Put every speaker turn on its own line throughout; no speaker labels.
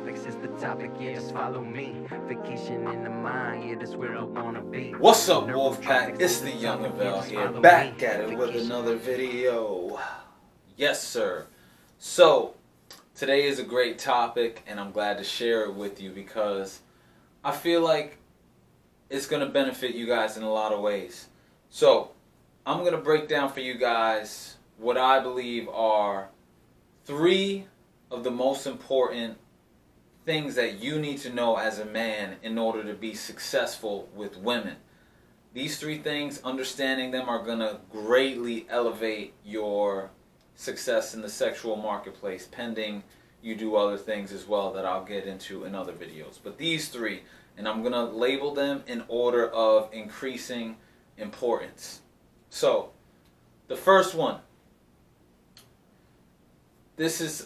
tropics is the topic, yeah, just follow me. Vacation in the mind, yeah, that's where I wanna be.
What's up, Wolfpack? It's the Yungavelle here, back at it with another video. Yes, sir. So, today is a great topic, and I'm glad to share it with you because I feel like it's going to benefit you guys in a lot of ways. So, I'm going to break down for you guys what I believe are 3 of the most important things that you need to know as a man in order to be successful with women. These 3 things, understanding them, are going to greatly elevate your success in the sexual marketplace, pending you do other things as well that I'll get into in other videos. But these 3, and I'm going to label them in order of increasing importance. So, the first one. This is,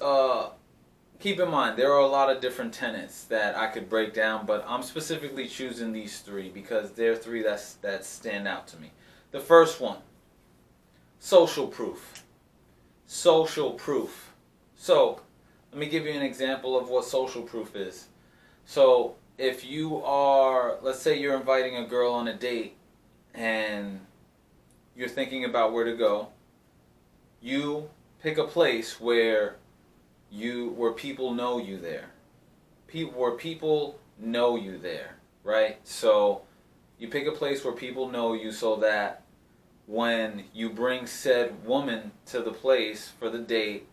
keep in mind, there are a lot of different tenets that I could break down, but I'm specifically choosing these 3 because they're 3 that stand out to me. The first one, social proof. Social proof. So, let me give you an example of what social proof is. So, if you are, let's say you're inviting a girl on a date and you're thinking about where to go, you pick a place where people know you there. Where people know you there, right? So you pick a place where people know you so that when you bring said woman to the place for the date,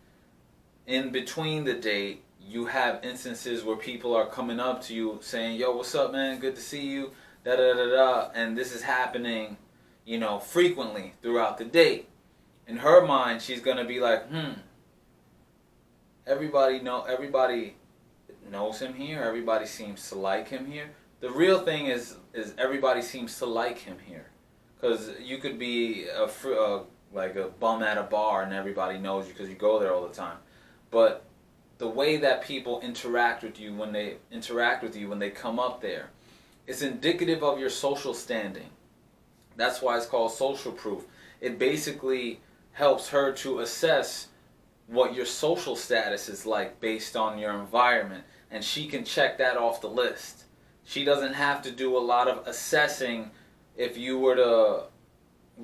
in between the date, you have instances where people are coming up to you saying, yo, what's up, man? Good to see you. Da da da da. And this is happening, frequently throughout the date. In her mind, she's going to be like, everybody knows him here. Everybody seems to like him here. The real thing is everybody seems to like him here. Because you could be like a bum at a bar and everybody knows you because you go there all the time. But the way that people interact with you when they come up there, it's indicative of your social standing. That's why it's called social proof. It basically helps her to assess what your social status is like based on your environment, and she can check that off the list. She doesn't have to do a lot of assessing if you were to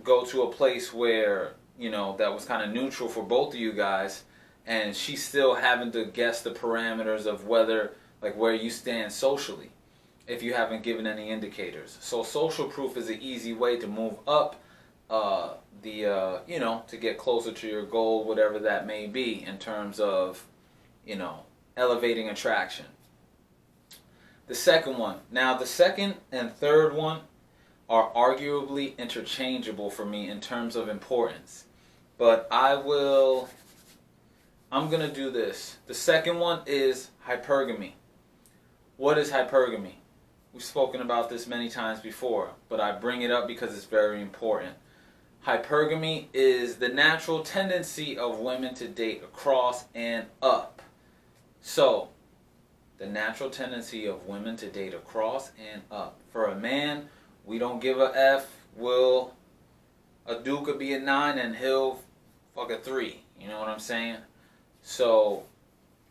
go to a place where, that was kind of neutral for both of you guys, and she's still having to guess the parameters of whether, like, where you stand socially, if you haven't given any indicators. So social proof is an easy way to move up to get closer to your goal, whatever that may be, in terms of, elevating attraction. The second one. Now, the second and third one are arguably interchangeable for me in terms of importance. But I'm going to do this. The second one is hypergamy. What is hypergamy? We've spoken about this many times before, but I bring it up because it's very important. Hypergamy is the natural tendency of women to date across and up. So, the natural tendency of women to date across and up. For a man, we don't give a F. A dude could be a 9 and he'll fuck a 3. You know what I'm saying? So,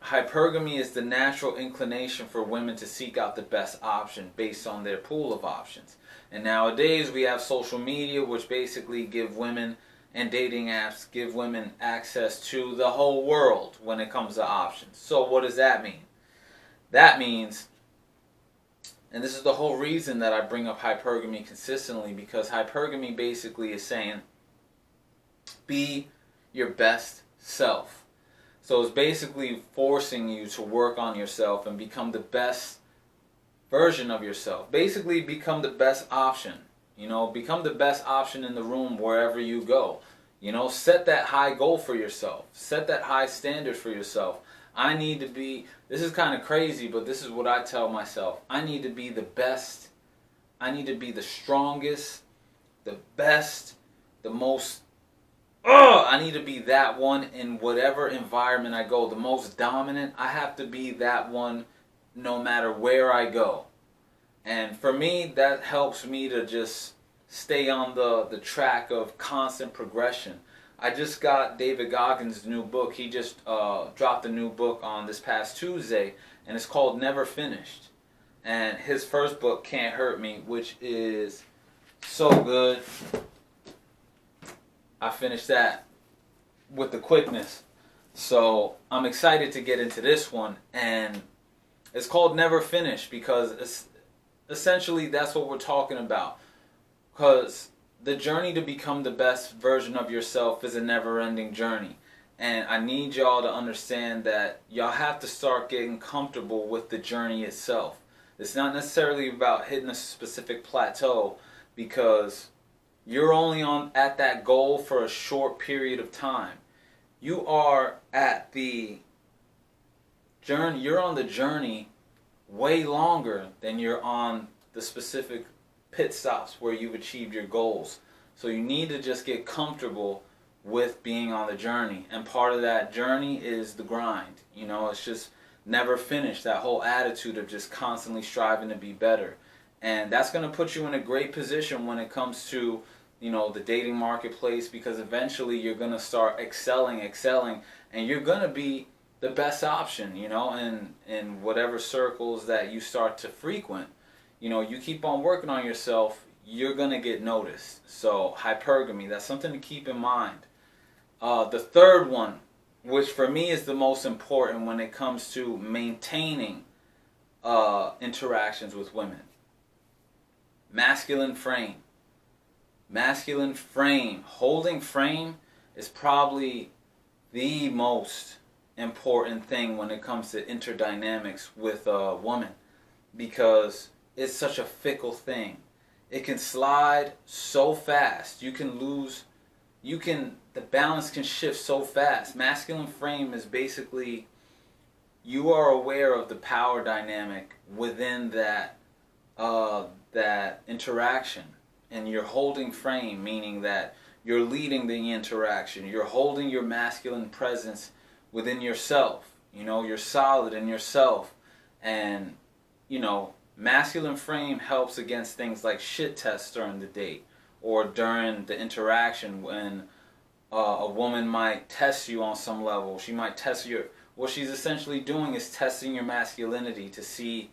hypergamy is the natural inclination for women to seek out the best option based on their pool of options. And nowadays we have social media, which basically give women, and dating apps give women access to the whole world when it comes to options. So what does that mean? That means, and this is the whole reason that I bring up hypergamy consistently, because hypergamy basically is saying, be your best self. So it's basically forcing you to work on yourself and become the best version of yourself. Basically become the best option. Become the best option in the room wherever you go. Set that high goal for yourself. Set that high standard for yourself. This is kind of crazy, but this is what I tell myself. I need to be the best. I need to be the strongest, the best, the most I need to be that one in whatever environment I go. The most dominant. I have to be that one no matter where I go. And for me, that helps me to just stay on the track of constant progression. I just got David Goggins' new book. He just dropped a new book on this past Tuesday, and it's called Never Finished. And his first book, Can't Hurt Me, which is so good. I finished that with the quickness. So I'm excited to get into this one. And it's called Never Finished because it's essentially that's what we're talking about. Because the journey to become the best version of yourself is a never-ending journey. And I need y'all to understand that y'all have to start getting comfortable with the journey itself. It's not necessarily about hitting a specific plateau, because you're only at that goal for a short period of time. You are at the journey, you're on the journey way longer than you're on the specific pit stops where you've achieved your goals. So you need to just get comfortable with being on the journey. And part of that journey is the grind. It's just never finished. That whole attitude of just constantly striving to be better. And that's going to put you in a great position when it comes to, the dating marketplace, because eventually you're going to start excelling, and you're going to be the best option, in whatever circles that you start to frequent. You keep on working on yourself, you're going to get noticed. So hypergamy, that's something to keep in mind. The third one, which for me is the most important when it comes to maintaining interactions with women. Masculine frame. Masculine frame. Holding frame is probably the most important thing when it comes to interdynamics with a woman, because it's such a fickle thing. It can slide so fast. The balance can shift so fast. Masculine frame is basically, you are aware of the power dynamic within that interaction, and you're holding frame, meaning that you're leading the interaction. You're holding your masculine presence within yourself. You're solid in yourself, and masculine frame helps against things like shit tests during the date or during the interaction, when a woman might test you on some level. She might test what she's essentially doing is testing your masculinity to see,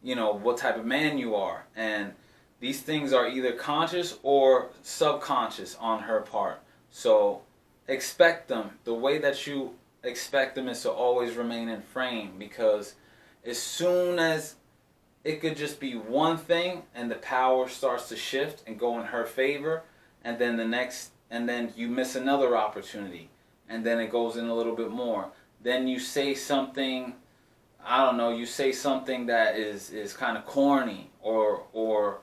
what type of man you are. And these things are either conscious or subconscious on her part. So expect them. The way that you expect them is to always remain in frame, because as soon as it could just be one thing and the power starts to shift and go in her favor, and then you miss another opportunity, and then it goes in a little bit more. Then you say something, you say something that is kind of corny, or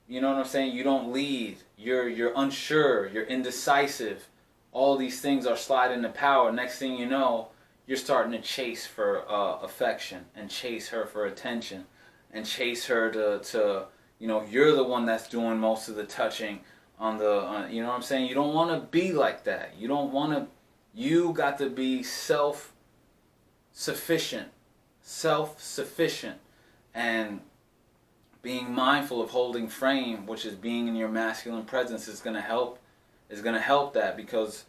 you know what I'm saying? You don't lead. You're unsure. You're indecisive. All these things are sliding to power. Next thing you know, you're starting to chase for affection, and chase her for attention, and chase her to you're the one that's doing most of the touching on the you know what I'm saying? You don't want to be like that. You got to be self-sufficient, and being mindful of holding frame, which is being in your masculine presence, is going to help that, because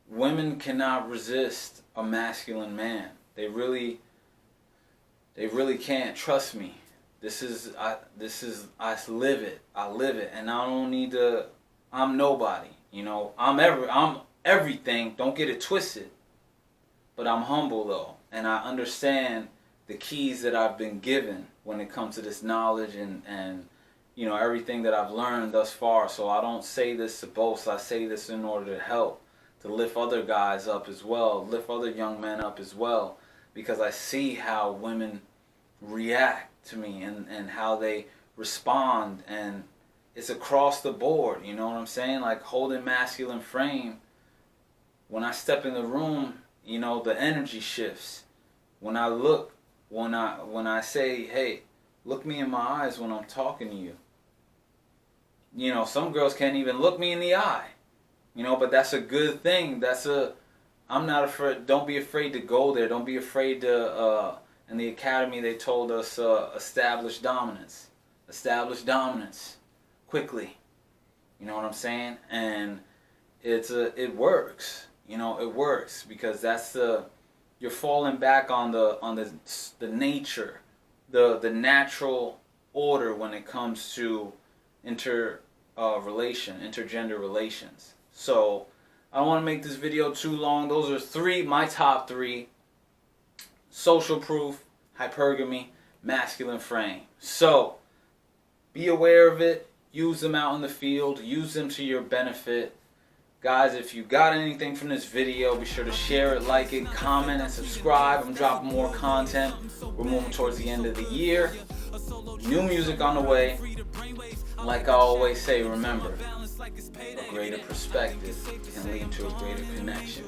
women cannot resist a masculine man. They really can't. Trust me. I live it, and I don't need to. I'm nobody, I'm everything. Don't get it twisted, but I'm humble though, and I understand the keys that I've been given when it comes to this knowledge and everything that I've learned thus far. So I don't say this to boast. I say this in order to help, to lift other guys up as well, lift other young men up as well, because I see how women react to me and how they respond, and it's across the board. You know what I'm saying? Like holding masculine frame, when I step in the room, the energy shifts. When I say, hey, look me in my eyes when I'm talking to you. Some girls can't even look me in the eye. But that's a good thing. I'm not afraid. Don't be afraid to go there. Don't be afraid to in the academy they told us establish dominance. Establish dominance quickly. You know what I'm saying? And it works. You know, it works because you're falling back on the nature, the natural order when it comes to intergender relations. So I don't want to make this video too long. Those are my top three: social proof, hypergamy, masculine frame. So be aware of it. Use them out in the field. Use them to your benefit. Guys, if you got anything from this video, be sure to share it, like it, comment, and subscribe. I'm dropping more content. We're moving towards the end of the year. New music on the way. Like I always say, remember, a greater perspective can lead to a greater connection.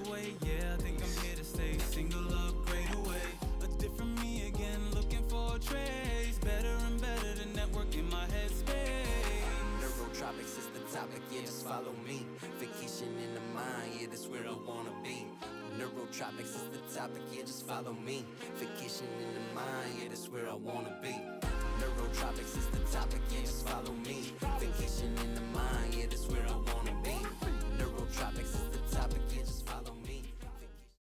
Neurotropics is the topic, yeah, just follow me. Vacation in the mind, yeah, that's where I wanna be. Neurotropics is the topic, yeah, just follow me. Vacation in the mind, yeah, that's where I wanna be.